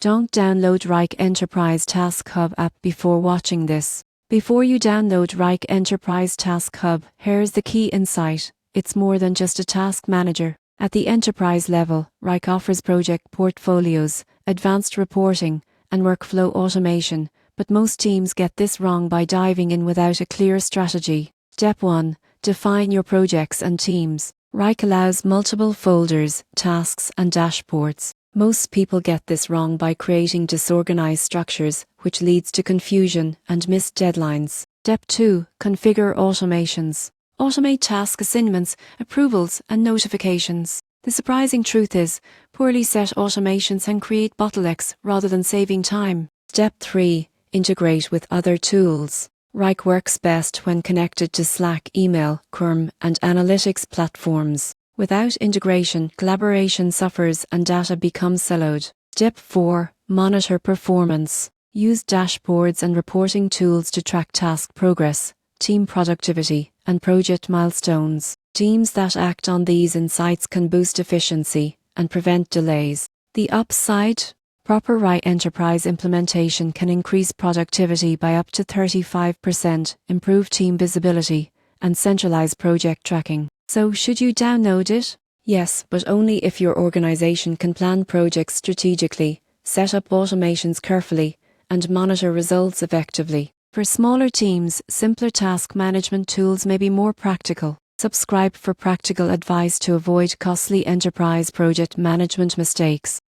Don't download Wrike Enterprise Task Hub app before watching this. Before you download Wrike Enterprise Task Hub, here's the key insight. It's more than just a task manager. At the enterprise level, Wrike offers project portfolios, advanced reporting, and workflow automation, but most teams get this wrong by diving in without a clear strategy. Step 1. Define your projects and teams. Wrike allows multiple folders, tasks, and dashboards. Most people get this wrong by creating disorganized structures, which leads to confusion and missed deadlines. Step 2. Configure automations. Automate task assignments, approvals, and notifications. The surprising truth is, poorly set automations can create bottlenecks rather than saving time. Step 3. Integrate with other tools. Wrike works best when connected to Slack, email, Chrome, and analytics platforms. Without integration, collaboration suffers and data becomes siloed. Step 4. Monitor performance. Use dashboards and reporting tools to track task progress, team productivity, and project milestones. Teams that act on these insights can boost efficiency and prevent delays. The upside: proper Wrike Enterprise implementation can increase productivity by up to 35%, improve team visibility, and centralize project tracking. So, should you download it? Yes, but only if your organization can plan projects strategically, set up automations carefully, and monitor results effectively. For smaller teams, simpler task management tools may be more practical. Subscribe for practical advice to avoid costly enterprise project management mistakes.